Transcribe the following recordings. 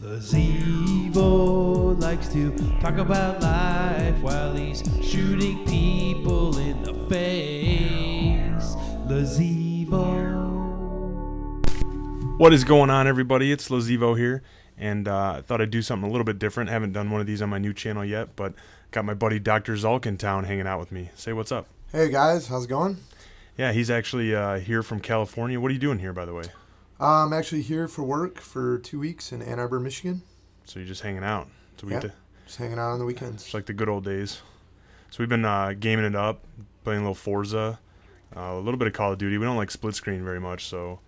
LeZevo likes to talk about life while he's shooting people in the face. LeZevo. What is going on, everybody? It's LeZevo here, and I thought I'd do something a little bit different. I haven't done one of these on my new channel yet, but got my buddy Dr Zulk in town hanging out with me. Say what's up. Hey guys, how's it going? Yeah, he's actually here from California. What are you doing here, by the way? I'm actually here for work for 2 weeks in Ann Arbor, Michigan. So you're just hanging out. So Just hanging out on the weekends. It's like the good old days. So we've been gaming it up, playing a little Forza, a little bit of Call of Duty. We don't like split screen very much, so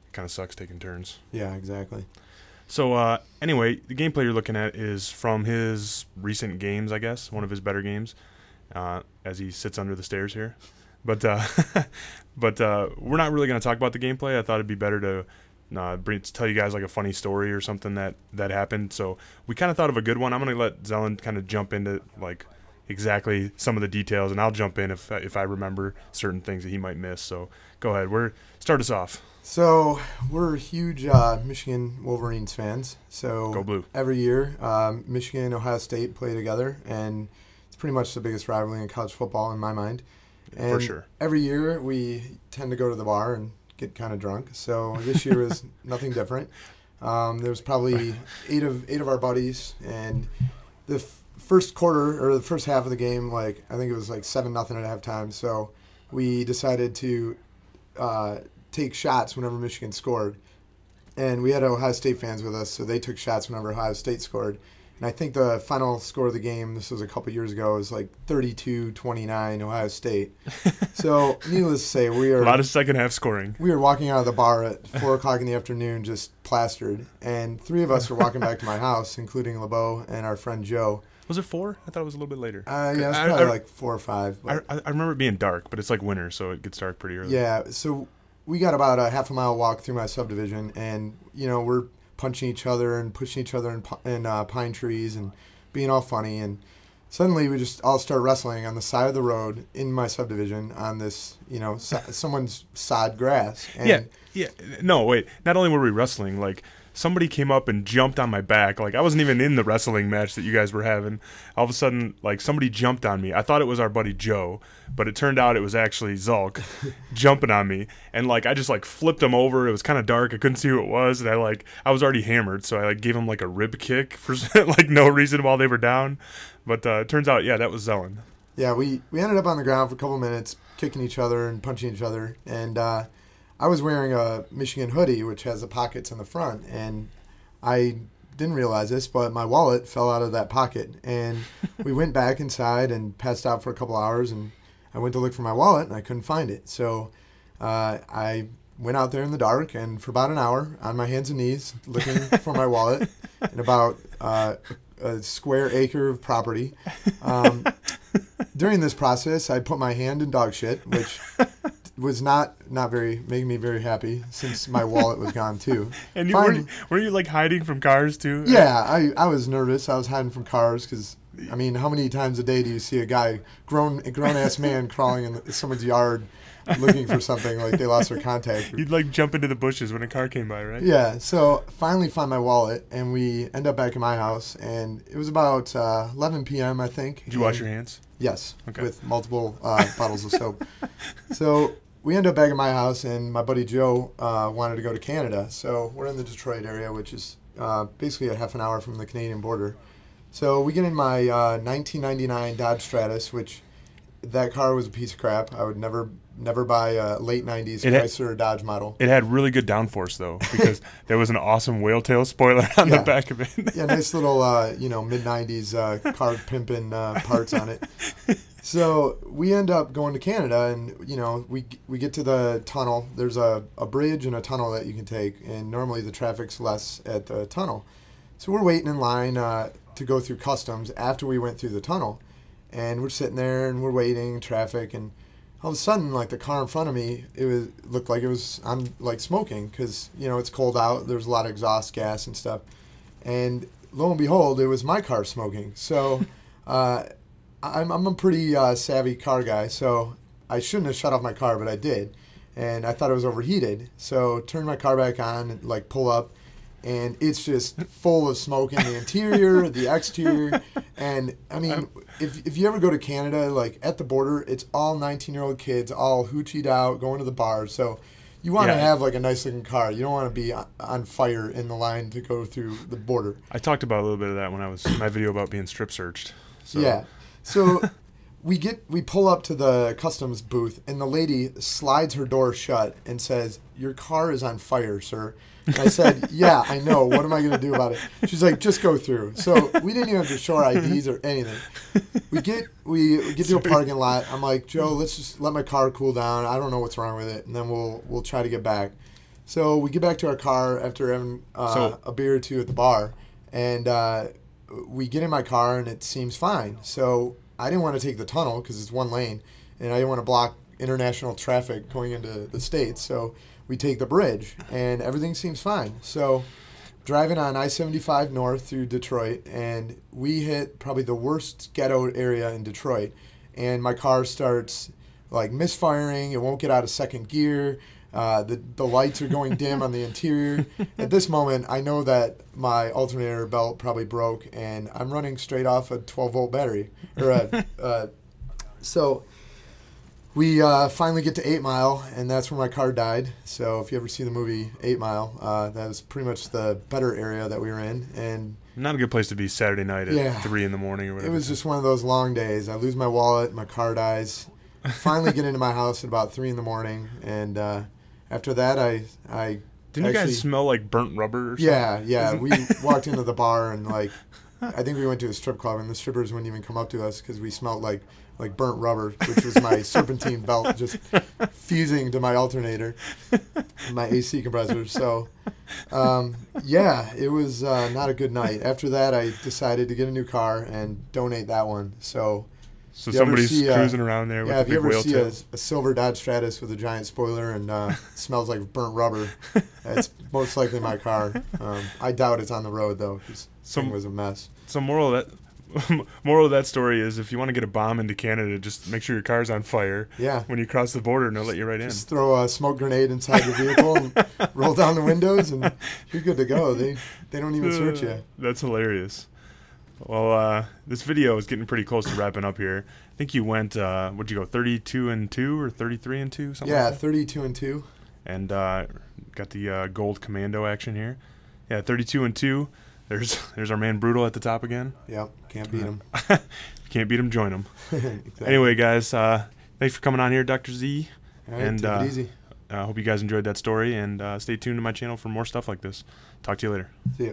it kind of sucks taking turns. Yeah, exactly. So anyway, the gameplay you're looking at is from his recent games, I guess, one of his better games, as he sits under the stairs here. But we're not really going to talk about the gameplay. I thought it'd be better to tell you guys like a funny story or something that happened. So we kind of thought of a good one. I'm going to let Zelen kind of jump into like exactly some of the details, and I'll jump in if I remember certain things that he might miss. So go ahead. Start us off. So we're huge Michigan Wolverines fans. So Go Blue. Every year, Michigan and Ohio State play together, and it's pretty much the biggest rivalry in college football in my mind. And For sure. Every year we tend to go to the bar and get kind of drunk. So this year was nothing different. There's probably eight of our buddies, and the first quarter or the first half of the game, like I think it was like 7-0 at halftime. So we decided to take shots whenever Michigan scored, and we had Ohio State fans with us, so they took shots whenever Ohio State scored. And I think the final score of the game, this was a couple years ago, was like 32-29 Ohio State. So needless to say, we are a lot of second half scoring. We were walking out of the bar at 4 o'clock in the afternoon, just plastered, and 3 of us were walking back to my house, including LeBeau and our friend Joe. Was it 4? I thought it was a little bit later. Yeah, it was probably like 4 or 5. But I remember it being dark, but it's like winter, so it gets dark pretty early. Yeah, so we got about a half a mile walk through my subdivision, and we're punching each other and pushing each other in pine trees and being all funny, and suddenly we just all start wrestling on the side of the road in my subdivision on this someone's sod grass. And yeah. No, wait. Not only were we wrestling, like somebody came up and jumped on my back. Like I wasn't even in the wrestling match that you guys were having. All of a sudden, like somebody jumped on me. I thought it was our buddy Joe, but it turned out it was actually Zulk jumping on me. And like I just like flipped him over. It was kind of dark. I couldn't see who it was, and I was already hammered, so I like gave him like a rib kick for like no reason while they were down. But it turns out, yeah, that was Zelen. Yeah, we ended up on the ground for a couple minutes, kicking each other and punching each other, and I was wearing a Michigan hoodie, which has the pockets in the front, and I didn't realize this, but my wallet fell out of that pocket, and we went back inside and passed out for a couple hours, and I went to look for my wallet, and I couldn't find it. So I went out there in the dark, and for about an hour, on my hands and knees, looking for my wallet in about a square acre of property. During this process, I put my hand in dog shit, which was not making me very happy, since my wallet was gone too. And were you like hiding from cars too? Yeah, I was nervous. I was hiding from cars because, I mean, how many times a day do you see a grown ass man crawling in someone's yard looking for something, like they lost their contact? You'd like jump into the bushes when a car came by, right? Yeah. So finally find my wallet, and we end up back in my house, and it was about 11 p.m. I think. Did you wash your hands? Yes, okay. With multiple bottles of soap. So we end up back at my house, and my buddy Joe wanted to go to Canada. So we're in the Detroit area, which is basically a half an hour from the Canadian border. So we get in my 1999 Dodge Stratus, which that car was a piece of crap. I would never buy a late 90s Chrysler or Dodge model. It had really good downforce, though, because there was an awesome whale tail spoiler on the back of it. Yeah, nice little, mid-90s car pimping parts on it. So we end up going to Canada, and, we get to the tunnel. There's a bridge and a tunnel that you can take, and normally the traffic's less at the tunnel. So we're waiting in line to go through customs after we went through the tunnel. And we're sitting there, and we're waiting, traffic, and all of a sudden, like the car in front of me, looked like it was smoking, because it's cold out. There's a lot of exhaust gas and stuff, and lo and behold, it was my car smoking. So I'm a pretty savvy car guy, so I shouldn't have shut off my car, but I did, and I thought it was overheated. So turned my car back on, and pull up, and it's just full of smoke in the interior, the exterior, and I mean, if you ever go to Canada, like at the border, it's all 19-year-old kids, all hoochied out, going to the bars. So you want to have like a nice looking car. You don't want to be on fire in the line to go through the border. I talked about a little bit of that when I was in my video about being strip searched. So. Yeah. So we pull up to the customs booth, and the lady slides her door shut and says, "Your car is on fire, sir." And I said, "Yeah, I know. What am I going to do about it?" She's like, "Just go through." So we didn't even have to show our IDs or anything. We get to a parking lot. I'm like, "Joe, let's just let my car cool down. I don't know what's wrong with it, and then we'll try to get back." So we get back to our car after having a beer or two at the bar, and we get in my car, and it seems fine. So I didn't want to take the tunnel because it's one lane, and I didn't want to block international traffic going into the States. So we take the bridge, and everything seems fine. So driving on I-75 north through Detroit, and we hit probably the worst ghetto area in Detroit, and my car starts like misfiring. It won't get out of second gear. The lights are going dim on the interior. At this moment, I know that my alternator belt probably broke, and I'm running straight off a 12-volt battery. So we finally get to 8 Mile, and that's where my car died. So if you ever see the movie 8 Mile, that was pretty much the better area that we were in. And not a good place to be Saturday night at 3 in the morning or whatever. It was just one of those long days. I lose my wallet, my car dies. Finally get into my house at about 3 in the morning, and after that, I didn't you guys smell like burnt rubber or something? Yeah. We walked into the bar, and like I think we went to a strip club, and the strippers wouldn't even come up to us because we smelled like burnt rubber, which was my serpentine belt just fusing to my alternator, my AC compressor. So, it was not a good night. After that, I decided to get a new car and donate that one. So somebody's cruising around there with a big whale tail. If you ever see a silver Dodge Stratus with a giant spoiler and smells like burnt rubber, it's most likely my car. I doubt it's on the road, though, because it was a mess. So moral of that story is if you want to get a bomb into Canada, just make sure your car's on fire when you cross the border, and they'll let you right in. Just throw a smoke grenade inside the vehicle and roll down the windows, and you're good to go. They don't even search you. That's hilarious. Well, this video is getting pretty close to wrapping up here. I think you went, what'd you go, 32-2 or 33-2? Something yeah, like that? 32-2. And got the gold commando action here. Yeah, 32-2. There's our man Brutal at the top again. Yep, can't beat him. Can't beat him, join him. Exactly. Anyway, guys, thanks for coming on here, Dr. Z. All right, take it easy. I hope you guys enjoyed that story, and stay tuned to my channel for more stuff like this. Talk to you later. See ya.